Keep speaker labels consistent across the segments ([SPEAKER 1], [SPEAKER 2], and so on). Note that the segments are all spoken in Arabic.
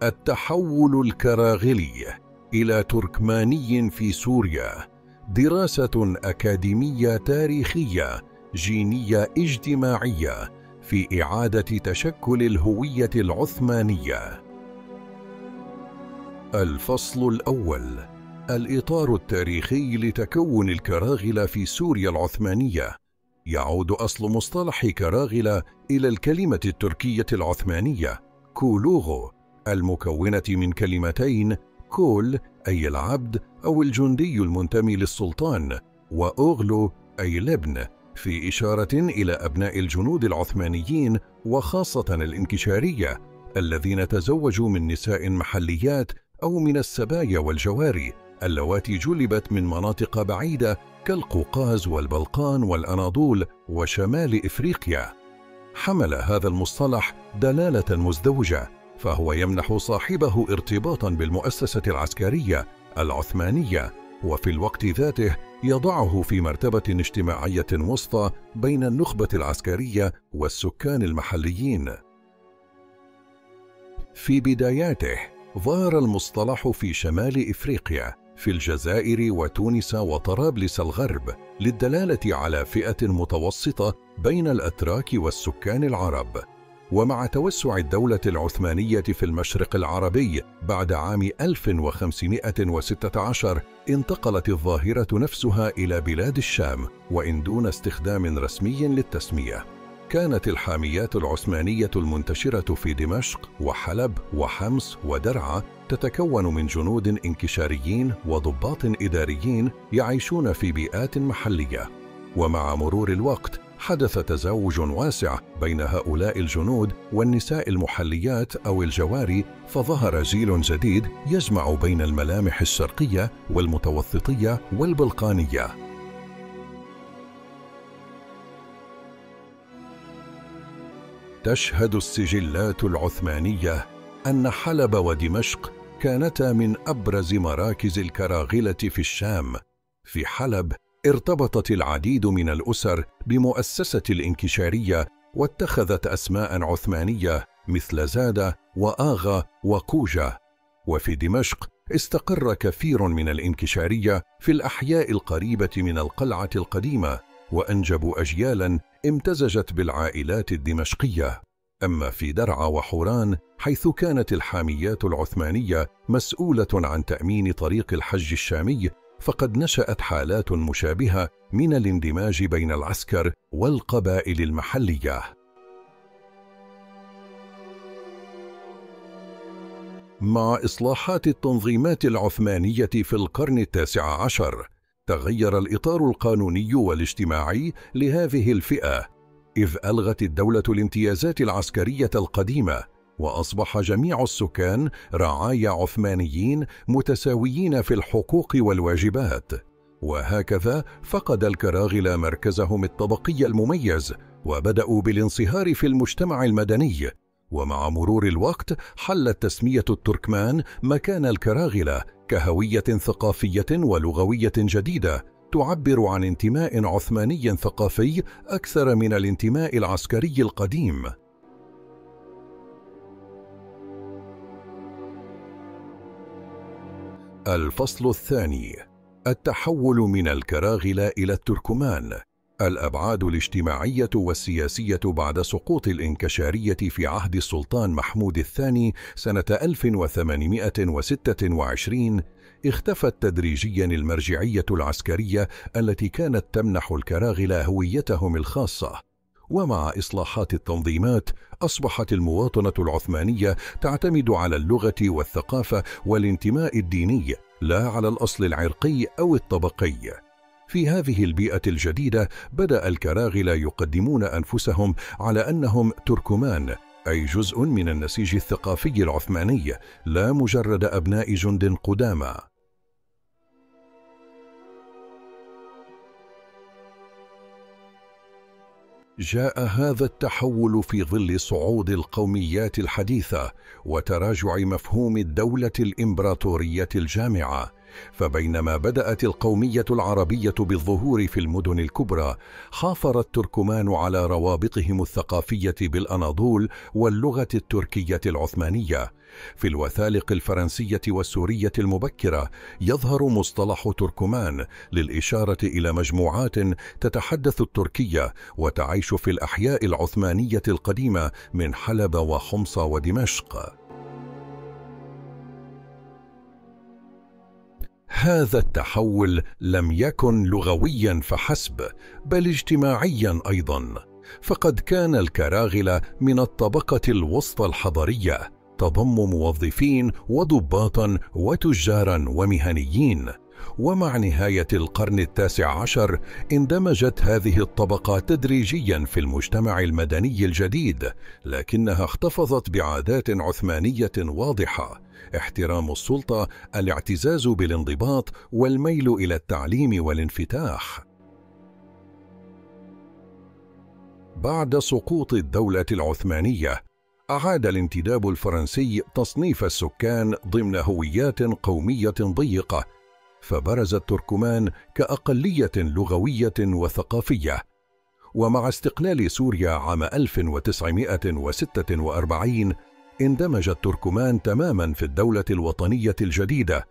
[SPEAKER 1] التحول الكراغلي إلى تركماني في سوريا، دراسة أكاديمية تاريخية جينية اجتماعية في إعادة تشكل الهوية العثمانية. الفصل الأول: الإطار التاريخي لتكون الكراغلة في سوريا العثمانية. يعود أصل مصطلح كراغلة إلى الكلمة التركية العثمانية كولوغو، المكونة من كلمتين: كول أي العبد أو الجندي المنتمي للسلطان، وأوغلو أي الابن، في إشارة إلى أبناء الجنود العثمانيين وخاصة الإنكشارية الذين تزوجوا من نساء محليات أو من السبايا والجواري اللواتي جلبت من مناطق بعيدة كالقوقاز والبلقان والأناضول وشمال إفريقيا. حمل هذا المصطلح دلالة مزدوجة، فهو يمنح صاحبه ارتباطا بالمؤسسة العسكرية العثمانية، وفي الوقت ذاته يضعه في مرتبة اجتماعية وسطى بين النخبة العسكرية والسكان المحليين. في بداياته ظهر المصطلح في شمال إفريقيا في الجزائر وتونس وطرابلس الغرب للدلالة على فئة متوسطة بين الأتراك والسكان العرب. ومع توسع الدولة العثمانية في المشرق العربي بعد عام 1516 انتقلت الظاهرة نفسها إلى بلاد الشام، وإن دون استخدام رسمي للتسمية. كانت الحاميات العثمانية المنتشرة في دمشق وحلب وحمص ودرعا تتكون من جنود انكشاريين وضباط إداريين يعيشون في بيئات محلية. ومع مرور الوقت حدث تزاوج واسع بين هؤلاء الجنود والنساء المحليات أو الجواري، فظهر جيل جديد يجمع بين الملامح الشرقية والمتوسطية والبلقانية. تشهد السجلات العثمانية أن حلب ودمشق كانتا من أبرز مراكز الكراغلة في الشام. في حلب ارتبطت العديد من الأسر بمؤسسة الإنكشارية واتخذت أسماء عثمانية مثل زادة وآغا وقوجة. وفي دمشق استقر كثير من الإنكشارية في الأحياء القريبة من القلعة القديمة، وأنجبوا أجيالاً امتزجت بالعائلات الدمشقية. أما في درعا وحوران، حيث كانت الحاميات العثمانية مسؤولة عن تأمين طريق الحج الشامي، فقد نشأت حالات مشابهة من الاندماج بين العسكر والقبائل المحلية. مع إصلاحات التنظيمات العثمانية في القرن التاسع عشر، تغير الإطار القانوني والاجتماعي لهذه الفئة، إذ ألغت الدولة الامتيازات العسكرية القديمة، وأصبح جميع السكان رعايا عثمانيين متساويين في الحقوق والواجبات. وهكذا فقد الكراغلة مركزهم الطبقي المميز، وبدأوا بالانصهار في المجتمع المدني. ومع مرور الوقت حلت تسمية التركمان مكان الكراغلة كهوية ثقافية ولغوية جديدة تعبر عن انتماء عثماني ثقافي أكثر من الانتماء العسكري القديم. الفصل الثاني: التحول من الكراغلة إلى التركمان. الأبعاد الاجتماعية والسياسية بعد سقوط الإنكشارية في عهد السلطان محمود الثاني سنة 1826 اختفت تدريجيا المرجعية العسكرية التي كانت تمنح الكراغلة هويتهم الخاصة. ومع إصلاحات التنظيمات أصبحت المواطنة العثمانية تعتمد على اللغة والثقافة والانتماء الديني، لا على الأصل العرقي أو الطبقي. في هذه البيئة الجديدة بدأ الكراغلة يقدمون أنفسهم على أنهم تركمان، أي جزء من النسيج الثقافي العثماني، لا مجرد أبناء جند قدامى. جاء هذا التحول في ظل صعود القوميات الحديثة وتراجع مفهوم الدولة الإمبراطورية الجامعة، فبينما بدأت القومية العربية بالظهور في المدن الكبرى، حافر التركمان على روابطهم الثقافية بالأناضول واللغة التركية العثمانية. في الوثائق الفرنسية والسورية المبكرة يظهر مصطلح تركمان للإشارة إلى مجموعات تتحدث التركية وتعيش في الأحياء العثمانية القديمة من حلب وحمص ودمشق. هذا التحول لم يكن لغويا فحسب، بل اجتماعيا أيضا، فقد كان الكراغلة من الطبقة الوسطى الحضرية، تضم موظفين وضباطا وتجارا ومهنيين. ومع نهاية القرن التاسع عشر اندمجت هذه الطبقة تدريجيا في المجتمع المدني الجديد، لكنها احتفظت بعادات عثمانية واضحة: احترام السلطة، الاعتزاز بالانضباط، والميل إلى التعليم والانفتاح. بعد سقوط الدولة العثمانية، أعاد الانتداب الفرنسي تصنيف السكان ضمن هويات قومية ضيقة، فبرز التركمان كأقلية لغوية وثقافية. ومع استقلال سوريا عام 1946 اندمج التركمان تماما في الدولة الوطنية الجديدة،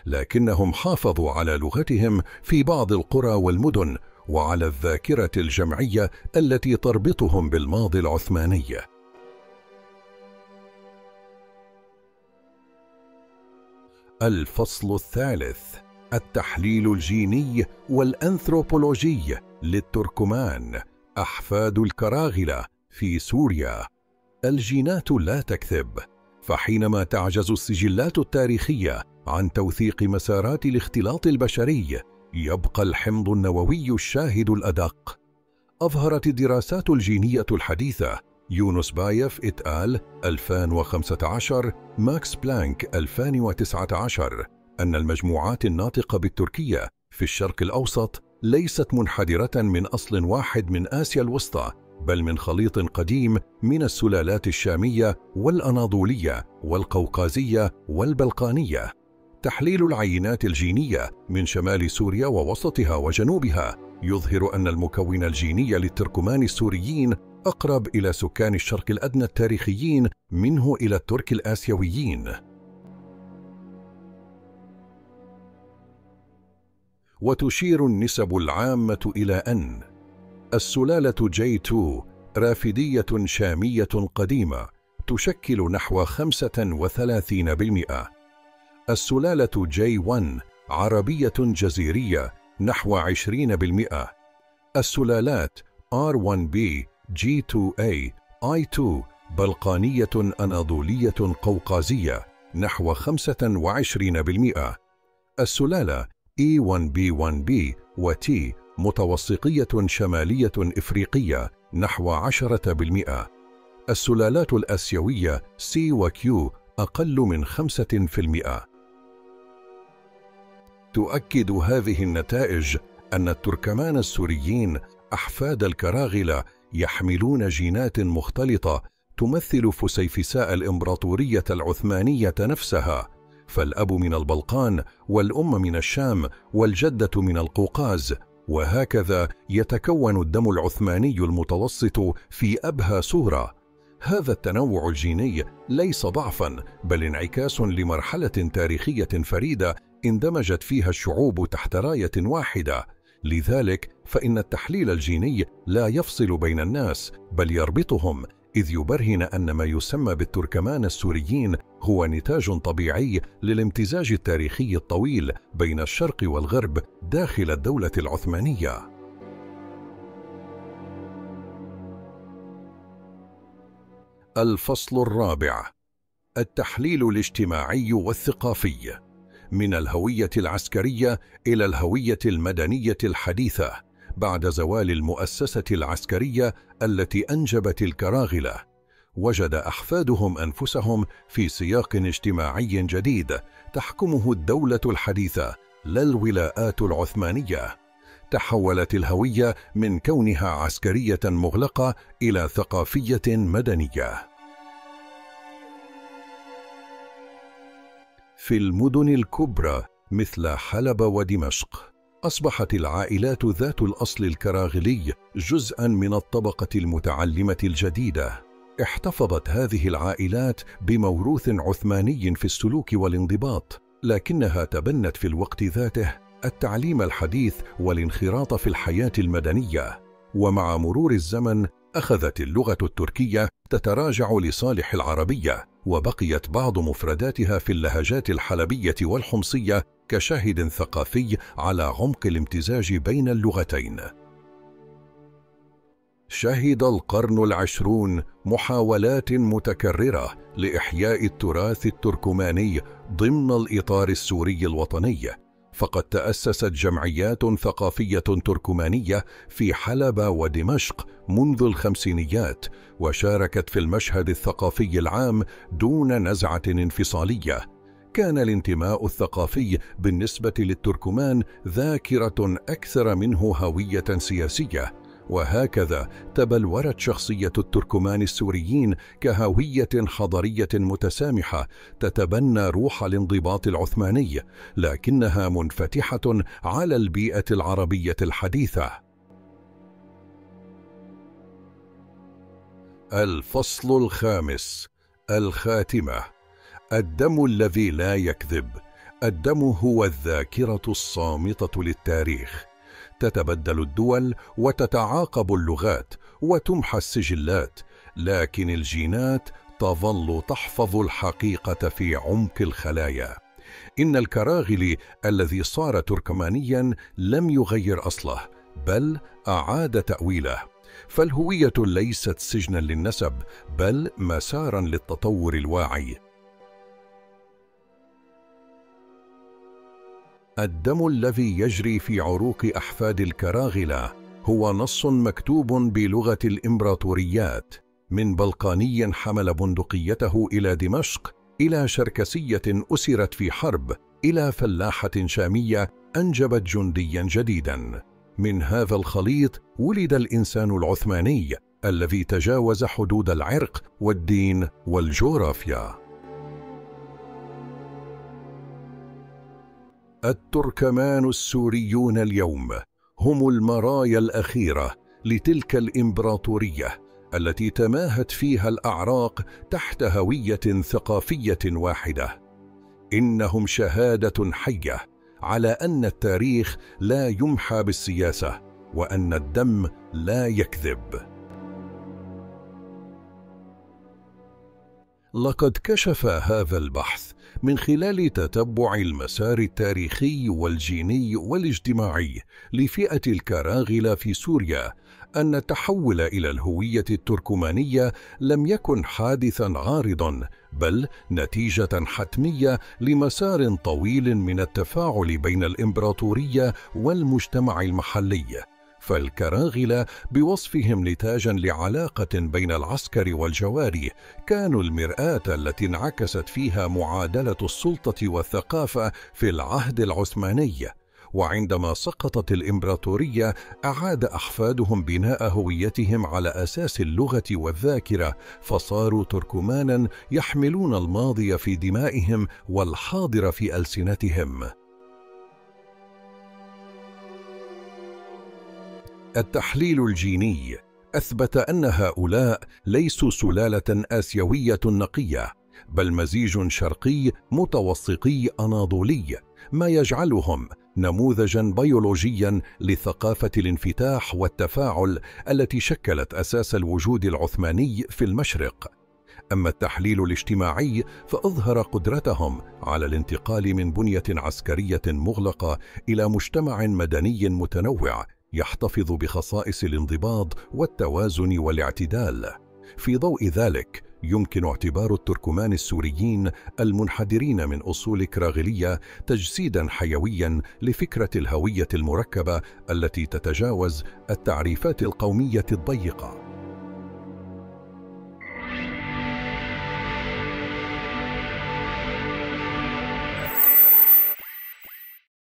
[SPEAKER 1] لكنهم حافظوا على لغتهم في بعض القرى والمدن وعلى الذاكرة الجمعية التي تربطهم بالماضي العثماني. الفصل الثالث: التحليل الجيني والأنثروبولوجي للتركمان، أحفاد الكراغلة في سوريا. الجينات لا تكذب، فحينما تعجز السجلات التاريخية عن توثيق مسارات الاختلاط البشري، يبقى الحمض النووي الشاهد الأدق. أظهرت الدراسات الجينية الحديثة يونس بايف إت آل 2015، ماكس بلانك 2019 أن المجموعات الناطقة بالتركية في الشرق الأوسط ليست منحدرة من أصل واحد من آسيا الوسطى، بل من خليط قديم من السلالات الشامية والأناضولية والقوقازية والبلقانية. تحليل العينات الجينية من شمال سوريا ووسطها وجنوبها يظهر أن المكون الجيني للتركمان السوريين أقرب إلى سكان الشرق الأدنى التاريخيين منه إلى الترك الآسيويين. وتشير النسب العامة إلى أن السلالة J2 رافدية شامية قديمة تشكل نحو 35%، السلالة J1 عربية جزيرية نحو 20%، السلالات R1B، G2A، I2 بلقانية أناضولية قوقازية نحو 25%، السلالة E1B1B و-T متوسطية شمالية إفريقية نحو 10%، السلالات الآسيوية C و-Q أقل من 5%. تؤكد هذه النتائج أن التركمان السوريين أحفاد الكراغلة يحملون جينات مختلطة تمثل فسيفساء الإمبراطورية العثمانية نفسها، فالأب من البلقان والأم من الشام والجدة من القوقاز، وهكذا يتكون الدم العثماني المتوسط في أبهى صورة. هذا التنوع الجيني ليس ضعفاً، بل انعكاس لمرحلة تاريخية فريدة اندمجت فيها الشعوب تحت راية واحدة. لذلك فإن التحليل الجيني لا يفصل بين الناس، بل يربطهم، إذ يبرهن أن ما يسمى بالتركمان السوريين هو نتاج طبيعي للامتزاج التاريخي الطويل بين الشرق والغرب داخل الدولة العثمانية. الفصل الرابع: التحليل الاجتماعي والثقافي، من الهوية العسكرية إلى الهوية المدنية الحديثة بعد زوال المؤسسة العسكرية التي أنجبت الكراغلة. وجد أحفادهم أنفسهم في سياق اجتماعي جديد تحكمه الدولة الحديثة لا الولاءات العثمانية. تحولت الهوية من كونها عسكرية مغلقة إلى ثقافية مدنية. في المدن الكبرى مثل حلب ودمشق. أصبحت العائلات ذات الأصل الكراغلي جزءاً من الطبقة المتعلمة الجديدة. احتفظت هذه العائلات بموروث عثماني في السلوك والانضباط، لكنها تبنت في الوقت ذاته التعليم الحديث والانخراط في الحياة المدنية. ومع مرور الزمن أخذت اللغة التركية تتراجع لصالح العربية، وبقيت بعض مفرداتها في اللهجات الحلبية والحمصية كشاهد ثقافي على عمق الامتزاج بين اللغتين. شهد القرن العشرون محاولات متكررة لإحياء التراث التركماني ضمن الإطار السوري الوطني، فقد تأسست جمعيات ثقافية تركمانية في حلب ودمشق منذ الخمسينيات، وشاركت في المشهد الثقافي العام دون نزعة انفصالية. كان الانتماء الثقافي بالنسبة للتركمان ذاكرة أكثر منه هوية سياسية، وهكذا تبلورت شخصية التركمان السوريين كهوية حضارية متسامحة تتبنى روح الانضباط العثماني، لكنها منفتحة على البيئة العربية الحديثة. الفصل الخامس: الخاتمة. الدم الذي لا يكذب. الدم هو الذاكرة الصامتة للتاريخ. تتبدل الدول وتتعاقب اللغات وتمحى السجلات، لكن الجينات تظل تحفظ الحقيقة في عمق الخلايا. إن الكراغلي الذي صار تركمانيا لم يغير أصله، بل أعاد تأويله. فالهوية ليست سجنا للنسب، بل مسارا للتطور الواعي. الدم الذي يجري في عروق أحفاد الكراغلة هو نص مكتوب بلغة الإمبراطوريات، من بلقاني حمل بندقيته إلى دمشق، إلى شركسية أسرت في حرب، إلى فلاحة شامية أنجبت جنديا جديدا. من هذا الخليط ولد الإنسان العثماني الذي تجاوز حدود العرق والدين والجغرافيا. التركمان السوريون اليوم هم المرايا الأخيرة لتلك الإمبراطورية التي تماهت فيها الأعراق تحت هوية ثقافية واحدة. إنهم شهادة حية على أن التاريخ لا يمحى بالسياسة، وأن الدم لا يكذب. لقد كشف هذا البحث من خلال تتبع المسار التاريخي والجيني والاجتماعي لفئة الكراغلة في سوريا أن التحول إلى الهوية التركمانية لم يكن حادثاً عارضاً، بل نتيجة حتمية لمسار طويل من التفاعل بين الإمبراطورية والمجتمع المحلي. فالكراغلة بوصفهم نتاجاً لعلاقة بين العسكر والجواري كانوا المرآة التي انعكست فيها معادلة السلطة والثقافة في العهد العثماني. وعندما سقطت الإمبراطورية أعاد أحفادهم بناء هويتهم على أساس اللغة والذاكرة، فصاروا تركماناً يحملون الماضي في دمائهم والحاضر في ألسنتهم. التحليل الجيني أثبت أن هؤلاء ليسوا سلالة آسيوية نقية، بل مزيج شرقي متوسطي أناضولي، ما يجعلهم نموذجاً بيولوجياً لثقافة الانفتاح والتفاعل التي شكلت أساس الوجود العثماني في المشرق. أما التحليل الاجتماعي فأظهر قدرتهم على الانتقال من بنية عسكرية مغلقة إلى مجتمع مدني متنوع يحتفظ بخصائص الانضباط والتوازن والاعتدال. في ضوء ذلك يمكن اعتبار التركمان السوريين المنحدرين من أصول كراغلية تجسيداً حيوياً لفكرة الهوية المركبة التي تتجاوز التعريفات القومية الضيقة.